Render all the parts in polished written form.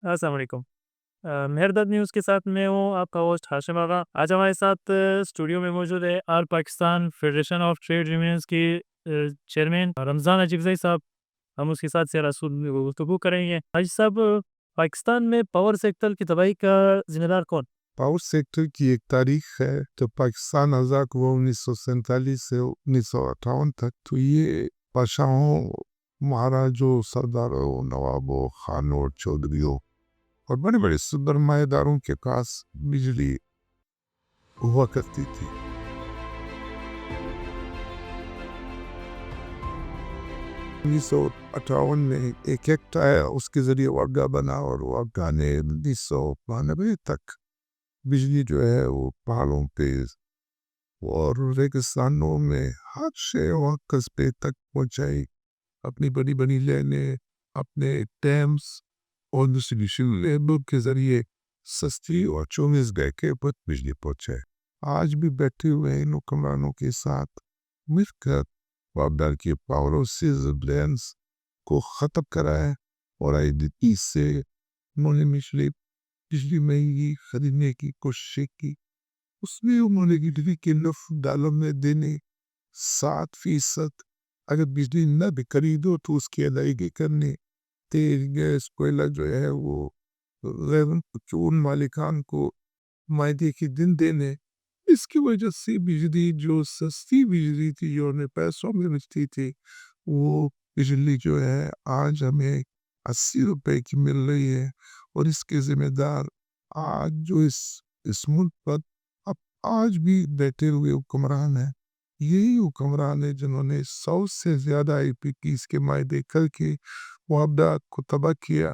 السلام علیکم۔ مہرداد نیوز کے ساتھ میں ہوں آپ کا ہوسٹ ہاشم آغا۔ آج ہمارے ساتھ اسٹوڈیو میں موجود ہے all Pakistan federation of trade unions کی چیئرمین رمضان اجیبزئی صاحب۔ ہم اس کے ساتھ سے رسول گفتگو کریں گے۔ حاجی صاحب، پاکستان میں پاور سیکٹر کی تباہی کا ذمہ دار کون؟ پاور سیکٹر کی ایک تاریخ ہے تو پاکستان آزاد ہوا 1947 سے 1958 تک، تو یہ بادشاہوں، مہاراجوں، سرداروں، نوابوں، خانوں، چودھریوں اور بڑے بڑے سرمایہ داروں کے پاس بجلی ہوا کرتی تھی۔ 1958 میں ایک ایکٹ آیا، اس کے ذریعے واگا بنا اور واگا نے 1992 تک بجلی جو ہے وہ پہاڑوں پہ اور ریگستانوں میں ہر شے اور قصبے تک پہنچائی۔ اپنی بڑی بڑی لائنیں، اپنے ڈیمز اور ڈسٹریبیوشن لیبل کے ذریعے سستی اور 24 گھنٹے پر بجلی پہنچائے۔ آج بھی بیٹھے ہوئے ان حکمرانوں کے ساتھ مل کر واگا کی پاور بلینس کو ختم کرائے اور IDP سے انہوں نے بجلی مہنگی خریدنے کی کوشش کی۔ اس میں انہوں نے بجلی کے ڈالر میں دینے 7%، اگر بجلی نہ بھی خریدو تو اس کی ادائیگی کرنے، تیل گیس کوئلہ جو ہے وہ غیر ملکیوں مالکان کو معاہدے کے دن دینے۔ اس کی وجہ سے بجلی جو سستی بجلی تھی، جو ہمیں پیسوں میں ملتی تھی، وہ بجلی جو ہے آج ہمیں 80 روپے کی مل رہی ہے۔ اور اس کے ذمہ دار آج جو اس ملک پر اب آج بھی بیٹھے ہوئے حکمران ہیں، یہی حکمران ہیں جنہوں نے 100 سے زیادہ IPPs کے معاہدے کر کے معاہدات کو تباہ کیا،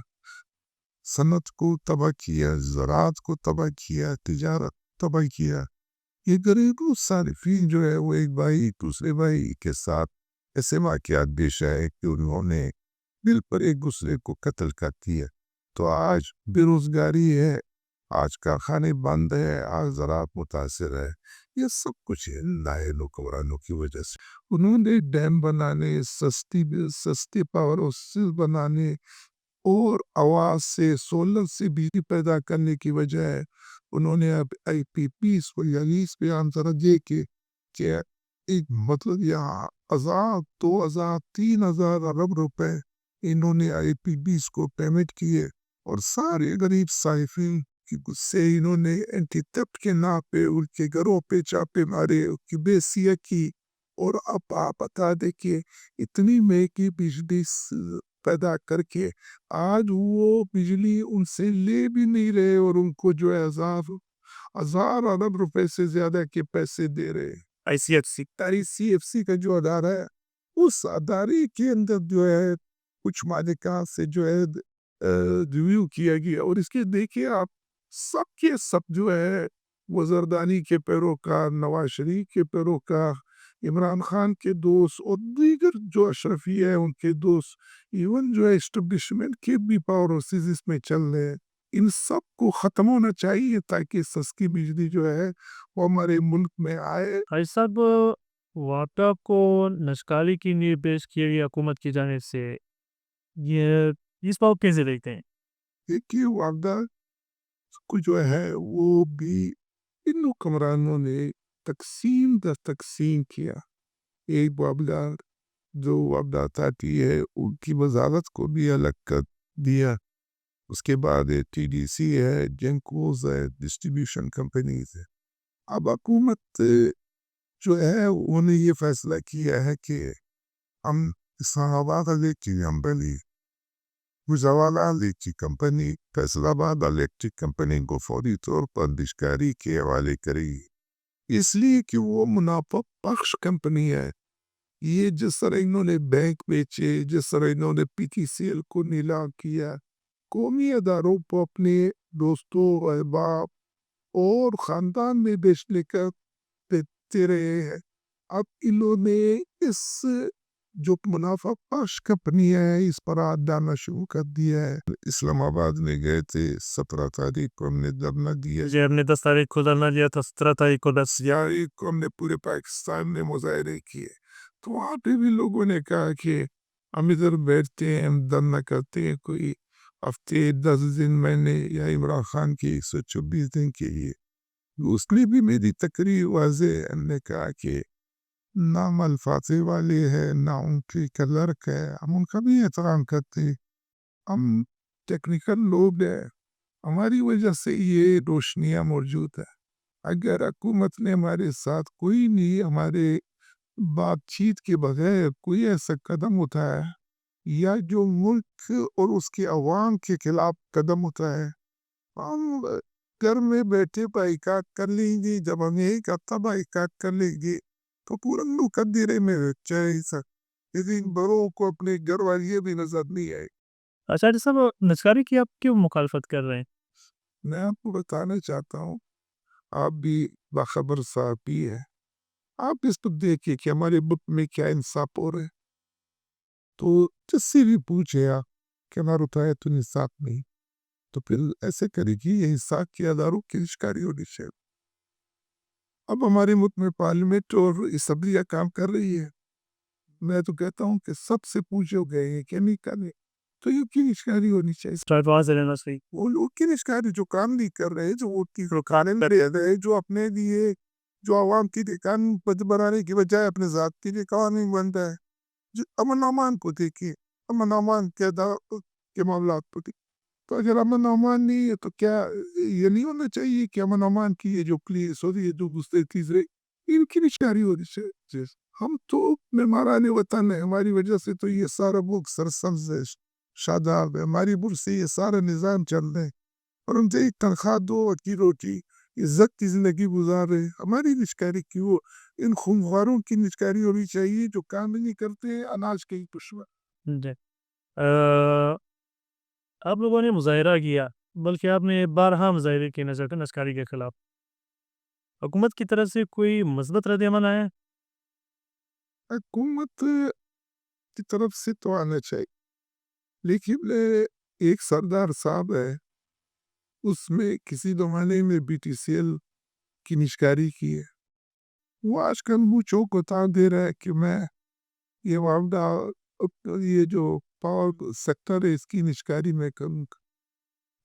صنعت کو تباہ کیا، زراعت کو تباہ کیا، تجارت تباہ کیا۔ یہ گھریلو صارفین جو ہے وہ ایک بھائی دوسرے بھائی کے ساتھ ایسے واقعات پیش آئے کہ انہوں نے دل پر ایک دوسرے کو قتل کر دیا۔ تو آج بے روزگاری ہے، آج کارخانے بند ہے، آج زراعت متاثر ہے۔ یہ سب کچھ ہے نئے حکمرانوں کی وجہ سے۔ انہوں نے ڈیم بنانے، سستی پاور ہاؤسز بنانے اور آواز سے، سولر سے بجلی پیدا کرنے کی وجہ انہوں نے اب IPPs کو لیز پہ آنظر دے کے کہ ایک مطلب یہاں 1000، 2000، 3000 ارب روپے انہوں نے IPPs کو پیمنٹ کیے اور سارے غریب صارفین کی سے انہوں نے اینٹی تھیفٹ کے نام پہ ان کے گھروں پہ چاپے مارے، ان کی بے کی۔ اور اب آپ بتا دیں کہ اتنی مہنگی بجلی پیدا کر کے آج وہ بجلی ان سے لے بھی نہیں رہے اور ان کو جو ہے 1000 ارب روپے سے زیادہ کے پیسے دے رہے۔ ICFC کا جو ادارہ ہے، اس ادارے کے اندر جو ہے کچھ مالکان سے جو ہے ریویو کیا گیا اور اس کے دیکھیں آپ سب کے سب جو ہے وہ زردانی کے پیروکار، نواز شریف کے پیروکار، عمران خان کے دوست اور دیگر جو اشرفی ہے ان کے دوست، ایون جو ہے اسٹیبلشمنٹ کے بھی پاور ہاؤسز اس میں چل رہے ہیں۔ ان سب کو ختم ہونا چاہیے تاکہ سستی بجلی جو ہے وہ ہمارے ملک میں آئے۔ حاجی صاحب، واقعہ کو نشکاری کی نیز پیش کی گئی حکومت کی جانب سے، یہ اس بات کیسے دیکھتے ہیں؟ دیکھیے واقعہ کو جو ہے وہ بھی ان حکمرانوں نے تقسیم در تقسیم کیا۔ ایک معاملہ جو واردات آتی ہے ان کی وزارت کو بھی الگ کر دیا۔ اس کے بعد TDC ہے، جنکوز ہے، ڈسٹریبیوشن کمپنیز ہے۔ اب حکومت جو ہے انہوں نے یہ فیصلہ کیا ہے کہ ہم اسلام آباد الیکٹرک کمپنی، مزاوالہ electric company, Faisalabad electric company کو فوری طور پر بشکاری کے حوالے کرے گی، اس لیے کہ وہ منافع بخش کمپنی ہے۔ یہ جس طرح انہوں نے بینک بیچے، جس طرح انہوں نے PTCL کو نیلام کیا، قومی اداروں کو اپنے دوستوں، احباب اور خاندان میں بیچنے کا دیتے رہے ہیں۔ اب انہوں نے اس جو منافع بخش کمپنی ہے اس پر ہاتھ ڈالنا شروع کر دیا ہے۔ اسلام آباد میں گئے تھے 17 تاریخ کو ہم نے دھرنا دیا، جی، ہم نے 10 تاریخ کو دھرنا دیا تھا، 17 تاریخ کو 10 کو ہم نے پورے پاکستان میں مظاہرے کیے۔ تو وہاں پہ بھی لوگوں نے کہا کہ ہم ادھر بیٹھتے ہیں، ہم دھرنا کرتے ہیں، کوئی ہفتے 10 دن میں نے یا عمران خان کے 124 دن کے لیے، اس لیے بھی میری تقریر واضح ہے۔ ہم نے کہا کہ نہ ہم الفاظے والے ہیں، نہ ان کی کلرک ہے، ہم ان کا بھی احترام کرتے ہیں، ہم ٹیکنیکل لوگ ہیں، ہماری وجہ سے یہ روشنیاں موجود ہے۔ اگر حکومت نے ہمارے ساتھ کوئی نہیں، ہمارے بات چیت کے بغیر کوئی ایسا قدم اٹھایا یا جو ملک اور اس کے عوام کے خلاف قدم اٹھایا، ہم گھر میں بیٹھے بائیکاٹ کر لیں گے۔ جب ہم ایک ہفتہ بائیکاٹ کر لیں گے تو پورا مقدرے میں چاہے سک، لیکن بڑوں کو اپنے گھر والی بھی نظر نہیں آئے۔ اچھا صاحب، نجکاری کی آپ کیوں مخالفت کر رہے ہیں؟ میں آپ کو بتانا چاہتا ہوں، آپ بھی باخبر صحافی ہے، آپ اس کو دیکھیے کہ ہمارے ملک میں کیا انصاف ہو رہا ہے۔ تو جس سے بھی پوچھے آپ کہ ہمارا اٹھایا تو انصاف نہیں، تو پھر ایسے کرے گی یہ انصاف کے اداروں کی نجکاری ہونی چاہیے۔ اب ہمارے ملک میں پارلیمنٹ اور اسمبلیاں کام کر رہی ہے، میں تو کہتا ہوں کہ سب سے پوچھو گئے ہیں کہ نہیں کرنے، تو یہ کی نجکاری ہونی چاہیے۔ اسٹارٹ واز لینا صحیح۔ وہ لوگ کی نجکاری جو کام نہیں کر رہے، جو ووٹ کی کھانے میں رہ رہے، جو اپنے لیے، جو عوام کی قانون بنانے کی بجائے اپنے ذات کے لیے قوانین بن رہا ہے۔ امن امان کو دیکھیے، امن امان کے معاملات کو دیکھیے، تو اگر امن امان نہیں ہے تو کیا یہ نہیں ہونا چاہیے کہ امن امان کی یہ جو پولیس ہو رہی ہے، جو دوسرے تیسرے، ان کی نجکاری ہونی چاہیے۔ ہم تو مہمانان وطن ہے، ہماری وجہ سے تو یہ سارا ملک سرسبز ہے، شاداب ہے، ہماری ملک سے یہ سارا نظام چل رہے ہیں، اور ہم سے ایک تنخواہ دو کی روٹی عزت کی زندگی گزار رہے ہیں۔ ہماری نجکاری کیوں؟ ان خونخواروں کی نجکاری ہونی چاہیے جو کام نہیں کرتے، اناج کے ہی پشوا۔ جی آپ لوگوں نے مظاہرہ کیا، بلکہ آپ نے بارہا مظاہرے کی نجکاری کے خلاف، حکومت کی طرف سے کوئی مثبت رد عمل آیا ہے؟ حکومت کی طرف سے تو آنا چاہیے، لیکن ایک سردار صاحب ہے، اس میں کسی زمانے میں بی ٹی سی ایل کی نجکاری کی ہے، وہ آج کل مجھوں کو تان دے رہا ہے کہ میں یہ معاملہ، یہ جو پاور سیکٹر ہے اس کی نجکاری میں کروں گا۔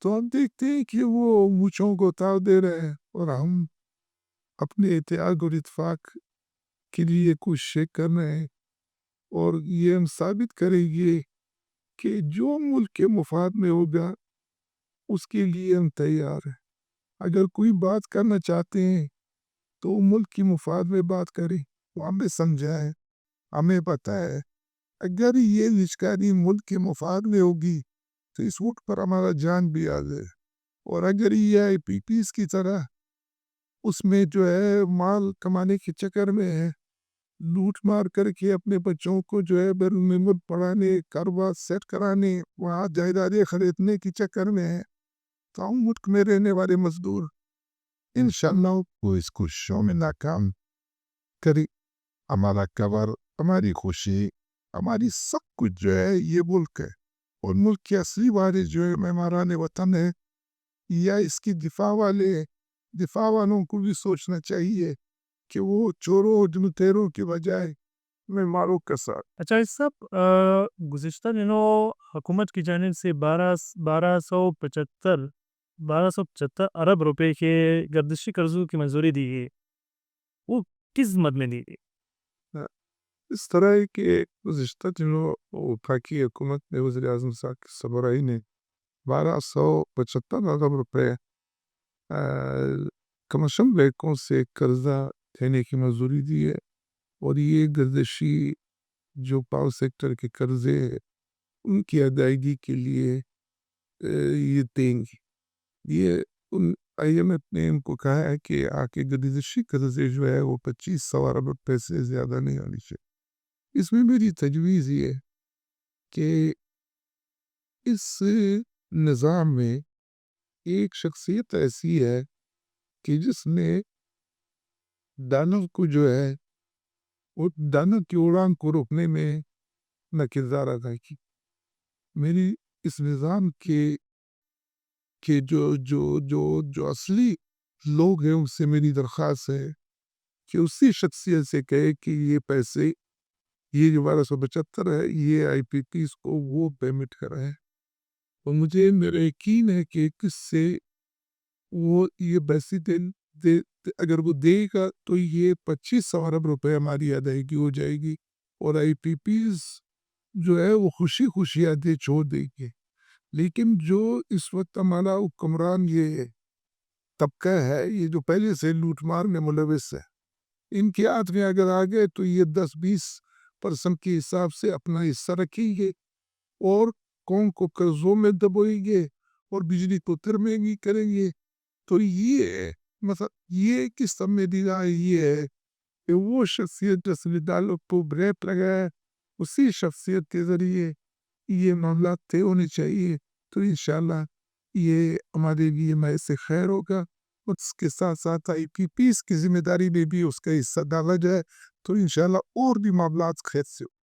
تو ہم دیکھتے ہیں کہ وہ مجھوں کو تان دے رہے ہیں، اور ہم اپنے اتحاد اور اتفاق کے لیے کوششیں کر رہے ہیں، اور یہ ہم ثابت کریں گے کہ جو ملک کے مفاد میں ہوگا اس کے لیے ہم تیار ہیں۔ اگر کوئی بات کرنا چاہتے ہیں تو ملک کی مفاد میں بات کریں، وہ ہمیں سمجھائیں، ہمیں پتہ ہے اگر یہ نجکاری ملک کے مفاد میں ہوگی تو اس وقت پر ہمارا جان بھی آ جائے، اور اگر یہ آئی پی پیز کی طرح اس میں جو ہے مال کمانے کے چکر میں ہے، لوٹ مار کر کے اپنے بچوں کو جو ہے بیرون ملک پڑھانے، کاروبار سیٹ کرانے، وہاں جائیدادیں خریدنے کے چکر میں ہے، تو ہم ملک میں رہنے والے مزدور انشاءاللہ وہ اس کوششوں میں ناکام کری۔ ہمارا کور، ہماری خوشی، ہماری سب کچھ جو ہے یہ ملک ہے، اور ملک کے اصلی وارث جو ہے مہمانان وطن ہے، یا اس کی دفاع والے، دفاع والوں کو بھی سوچنا چاہیے کہ وہ چوروں اور لٹیروں کے بجائے مہمانوں کا ساتھ۔ اچھا اس سب گزشتہ دنوں حکومت کی جانب سے 1275 ارب روپے کے گردشی قرضوں کی منظوری دی گئی، وہ کس مد میں دی گئی؟ اس طرح ہے کہ گزشتہ دنوں وفاقی حکومت نے وزیر اعظم صاحب کی سربراہی نے 1275 ارب روپے کمرشل بینکوں سے قرضہ دینے کی منظوری دی ہے، اور یہ گردشی جو پاور سیکٹر کے قرضے ان کی ادائیگی کے لیے یہ دیں گی۔ یہ ان آئی ایم ایف نے ان کو کہا ہے کہ آگے گردشی قرضے جو ہے وہ 2500 ارب روپے سے زیادہ نہیں آنی چاہیے۔ اس میں میری تجویز یہ ہے کہ اس نظام میں ایک شخصیت ایسی ہے کہ جس نے ڈالر کو جو ہے وہ ڈالر کی اڑان کو روکنے میں نہ کردار ادا کی۔ میری اس نظام کے جو اصلی لوگ ہیں ان سے میری درخواست ہے کہ اسی شخصیت سے کہے کہ یہ پیسے، یہ جو 1275 ہے، یہ آئی پی پیز کو وہ پیمنٹ کرائے، اور مجھے میرا یقین ہے کہ کس سے وہ یہ پیسے اگر وہ دے گا تو یہ 2500 ارب روپے ہماری ادائیگی ہو جائے گی اور آئی پی پیز جو ہے وہ خوشی خوشی آدھے چھوڑ دیں گے. لیکن جو اس وقت ہمارا حکمران یہ طبقہ ہے، یہ جو پہلے سے لوٹ مار میں ملوث ہے، ان کے ہاتھ میں اگر آ گئے تو یہ 10-20% کے حساب سے اپنا حصہ رکھیں گے اور قوم کو قرضوں میں دبوئیں گے اور بجلی کو مہنگی کریں گے. تو یہ ہے مثلا یہ کہ سب میں دینا یہ ہے کہ وہ شخصیت جس نے ڈالر کو بریک لگایا اسی شخصیت کے ذریعے یہ معاملات طے ہونے چاہیے. تو انشاءاللہ یہ ہمارے لیے باعث خیر ہوگا اور اس کے ساتھ ساتھ آئی پی پیز کی ذمہ داری میں بھی اس کا حصہ ڈالا جائے تو انشاءاللہ اور بھی معاملات خیر سے